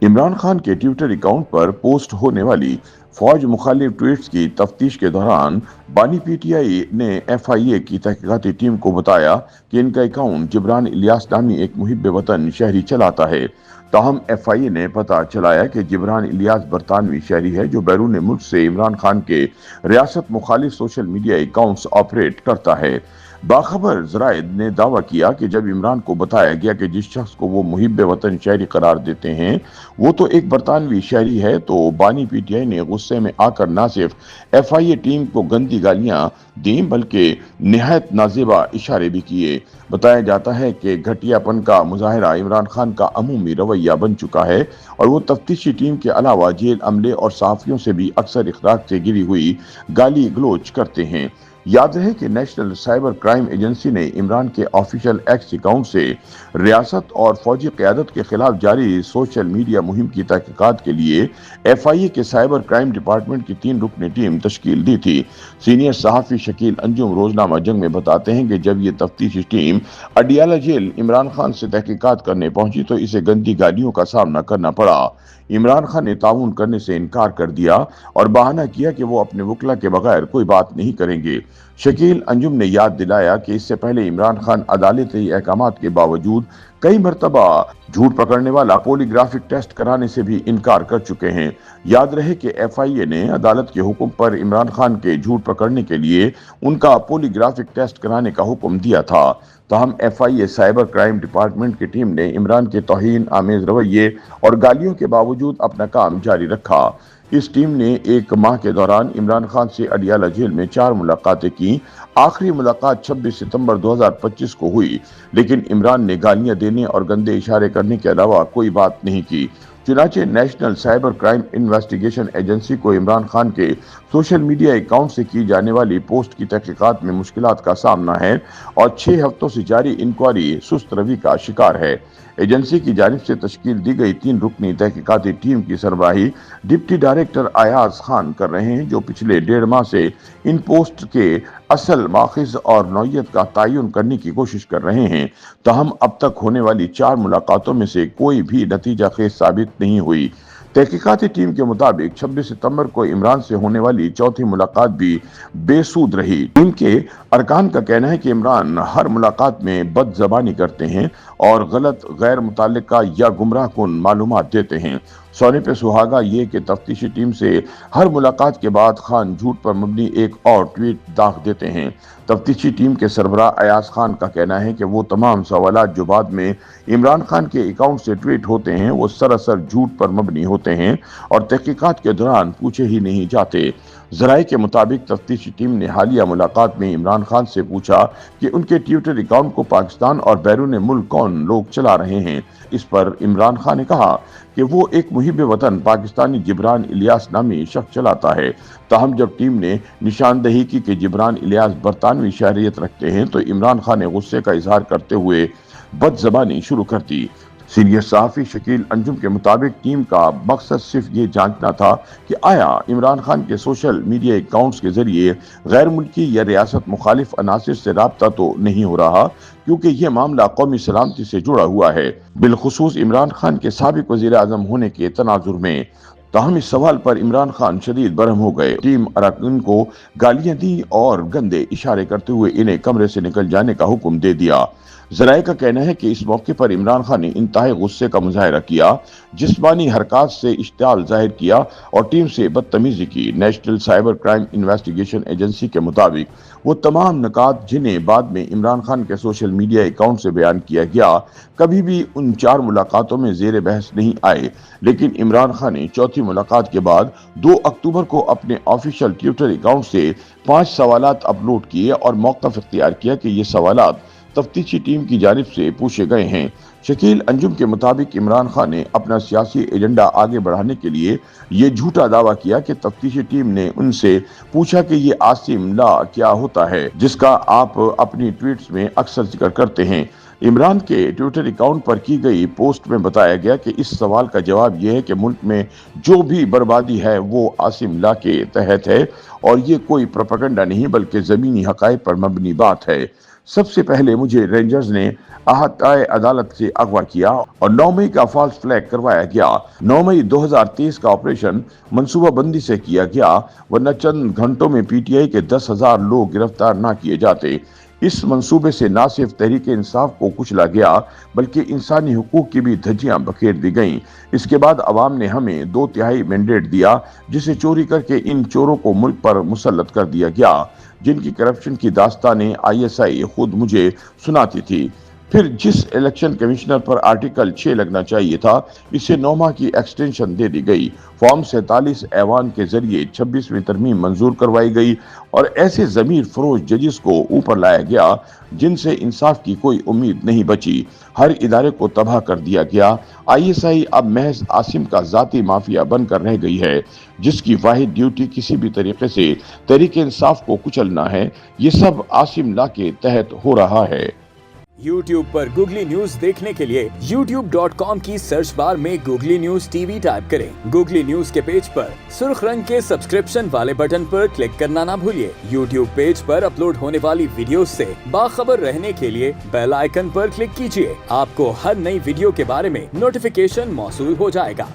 इमरान खान के Twitter account पर post होने वाली फौज मुखालिफ ट्वीट्स की तफ्तीश के दौरान बानी पीटीआई ने एफआईए की तहकीकाती टीम को बताया कि इनका अकाउंट जिब्रान इलियास नामी एक मुहिब वतन शहरी चलाता है। ताहम एफआईए ने पता चलाया कि जिब्रान इलियास बरतानवी शहरी है जो बैरून मुल्क से इमरान खान के रियासत मुखालिफ सोशल मीडिया अकाउंट्स ऑपरेट करता है। बाखबर जराइद ने दावा किया कि जब इमरान को बताया गया कि जिस शख्स को वो मुहिब वतन शहरी करार देते हैं वो तो एक बरतानवी शहरी है, तो बानी पीटीआई ने गुस्से में आकर न सिर्फ एफआईए टीम को गंदी गालियां दी बल्कि निहायत नाजेबा इशारे भी किए। बताया जाता है कि घटियापन का मुजाहरा इमरान खान का अमूमी रवैया बन चुका है और वो तफ्तीशी टीम के अलावा जेल अमले और सहाफियों से भी अक्सर इखलाक से गिरी हुई गाली गलोच करते हैं। याद रहे कि नेशनल साइबर क्राइम एजेंसी ने इमरान के ऑफिशियल एक्स अकाउंट से रियासत और फौजी क़यादत के खिलाफ जारी सोशल मीडिया मुहिम की तहकीकात के लिए एफआईए के साइबर क्राइम डिपार्टमेंट की 3 रुकनी टीम तश्कील दी थी। सीनियर सहाफ़ी शकील अंजुम रोजनामा जंग में बताते हैं कि जब ये तफ्तीशी टीम अडियाला जेल इमरान खान से तहकीकात करने पहुंची तो इसे गंदी गालियों का सामना करना पड़ा। इमरान खान ने ताउन करने से इनकार कर दिया और बहाना किया कि वो अपने वकला के बगैर कोई बात नहीं करेंगे। शकील अंजुम ने याद दिलाया कि इससे पहले इमरान खान अदालती अहकामात के बावजूद कई मरतबा झूठ पकड़ने वाला पॉलीग्राफिक टेस्ट कराने से भी इनकार कर चुके हैं। याद रहे कि एफआईए ने अदालत के हुक्म पर इमरान खान के झूठ पकड़ने के लिए उनका पॉलीग्राफिक टेस्ट कराने का हुक्म दिया था। ताहम एफआईए साइबर क्राइम डिपार्टमेंट की टीम ने इमरान के तौहीन आमेज रवैये और गालियों के बावजूद अपना काम जारी रखा। इस टीम ने एक माह के दौरान इमरान खान से अडियाला जेल में 4 मुलाकातें की। आखिरी मुलाकात 26 सितंबर 2025 को हुई, लेकिन इमरान ने गालियां देने और गंदे इशारे करने के अलावा कोई बात नहीं की। चुनाचे national cyber crime investigation agency को इमरान खान के सोशल मीडिया अकाउंट से की जाने वाली पोस्ट की तहकीकात में मुश्किलात का सामना है और 6 हफ्तों से जारी इंक्वायरी सुस्त रवि का शिकार है। एजेंसी की जानिब से तश्कील दी गई 3 रुकनी तहकीकाती टीम की सरबराही डिप्टी डायरेक्टर अयाज खान कर रहे हैं, जो पिछले 1.5 माह से इन पोस्ट के असल माखिज और नौयत का तयन करने की कोशिश कर रहे हैं। ताहम अब तक होने वाली 4 मुलाकातों में से कोई भी नतीजा खेज साबित नहीं हुई। तहकीकाती टीम के मुताबिक 26 सितंबर को इमरान से होने वाली चौथी मुलाकात भी बेसूद रही। टीम के अरकान का कहना है कि इमरान हर मुलाकात में बदजबानी करते हैं और गलत, गैर मुतल्लिका या गुमराह कुन मालूमात देते हैं। सोने पे सुहागा ये कि तफ्तीशी टीम से हर मुलाकात के बाद खान झूठ पर मबनी एक और ट्वीट दाग देते हैं। तफ्तीशी टीम के सरबराह अयाज खान का कहना है कि वो तमाम सवालात जो बाद में इमरान खान के अकाउंट से ट्वीट होते हैं वो सरासर झूठ पर मबनी होते हैं और तहकीकात के दौरान पूछे ही नहीं जाते। जराये के मुताबिक तफ्तीशी टीम ने हालिया मुलाकात में इमरान खान से पूछा कि उनके ट्विटर अकाउंट को पाकिस्तान और बैरून मुल्क कौन लोग चला रहे हैं। इस पर इमरान खान ने कहा कि वो एक मुहिब वतन पाकिस्तानी जिब्रान इलियास नामी शख्स चलाता है। ताहम जब टीम ने निशानदही की कि जिब्रान इलियास बरतानवी शहरियत रखते हैं तो इमरान खान ने गुस्से का इजहार करते हुए बदजबानी शुरू कर दी। सीनियर सहाफ़ी शकील अंजुम के मुताबिक टीम का मकसद सिर्फ ये जांचना था कि आया इमरान खान के सोशल मीडिया अकाउंट्स के जरिए गैर मुल्की या रियासत मुखालिफ अनासिर से राब्ता तो नहीं हो रहा, क्योंकि यह मामला कौमी सलामती से जुड़ा हुआ है, बिलखुसूस इमरान खान के साबिक वज़ीर आज़म होने के तनाजुर में। ताहम इस सवाल पर इमरान खान शदीद बरहम हो गए। टीम अरकान को गालियां दी और गंदे इशारे करते हुए इन्हें कमरे से निकल जाने का हुक्म दे दिया। जराये का कहना है कि इस मौके पर इमरान खान ने इंतहाई गुस्से का मुजाहरा किया, जिस्मानी हरकत से इश्तियाल जाहिर किया और टीम से बदतमीजी की। National cyber crime investigation agency के मुताबिक वो तमाम नकात जिन्हें बाद में इमरान खान के सोशल मीडिया अकाउंट से बयान किया गया कभी भी उन 4 मुलाकातों में जेर बहस नहीं आए, लेकिन इमरान खान ने चौथी मुलाकात के बाद 2 अक्टूबर को अपने ऑफिशियल ट्विटर अकाउंट से 5 सवालात अपलोड किए और मौक़िफ़ इख्तियार किया कि ये सवालात तफ्तीशी टीम की जानिब से पूछे गए हैं। शकील अंजुम के मुताबिक इमरान खान ने अपना सियासी एजेंडा आगे बढ़ाने के लिए ये झूठा दावा किया कि तफ्तीशी टीम ने उनसे पूछा कि ये आसिम ला क्या होता है, जिसका आप अपनी ट्वीट्स में अक्सर जिक्र करते हैं। इमरान के ट्विटर अकाउंट पर की गई पोस्ट में बताया गया कि इस सवाल का जवाब यह है कि मुल्क में जो भी बर्बादी है वो आसिम ला के तहत है और ये कोई प्रोपेगेंडा नहीं बल्कि ज़मीनी हक़ाइक़ पर मबनी बात है। सबसे पहले मुझे रेंजर्स ने अहाताए अदालत से अगवा किया और 9 मई का फॉल्स फ्लैग करवाया गया। 9 मई 2023 का ऑपरेशन मंसूबाबंदी से किया गया, वरना चंद घंटों में पीटीआई के 10,000 लोग गिरफ्तार ना किए जाते। इस मंसूबे से न सिर्फ तहरीक इंसाफ को कुचला गया, बल्कि इंसानी हुकूक की भी धज्जियां बखेर दी गईं। इसके बाद अवाम ने हमें 2/3 मैंडेट दिया, जिसे चोरी करके इन चोरों को मुल्क पर मुसल्लत कर दिया गया, जिनकी करप्शन की दास्तानें आईएसआई खुद मुझे सुनाती थी। फिर जिस इलेक्शन कमिश्नर पर आर्टिकल 6 लगना चाहिए था, इसे 9 माह की एक्सटेंशन दे दी गई। फॉर्म 47 ऐवान के जरिए 26वीं तरमीम मंजूर करवाई गई और ऐसे जमीर फरोश जजेस को ऊपर लाया गया जिनसे इंसाफ की कोई उम्मीद नहीं बची। हर इदारे को तबाह कर दिया गया। आईएसआई अब महज आसिम का जाती माफिया बनकर रह गई है, जिसकी वाहिद ड्यूटी किसी भी तरीके से तहरीक इंसाफ को कुचलना है। ये सब आसिम ला के तहत हो रहा है। YouTube पर गूगली न्यूज देखने के लिए youtube.com की सर्च बार में गूगली न्यूज टीवी टाइप करें। गूगली न्यूज के पेज पर सुर्ख रंग के सब्सक्रिप्शन वाले बटन पर क्लिक करना ना भूलिए। YouTube पेज पर अपलोड होने वाली वीडियोस से बाखबर रहने के लिए बेल आइकन पर क्लिक कीजिए। आपको हर नई वीडियो के बारे में नोटिफिकेशन मौसूल हो जाएगा।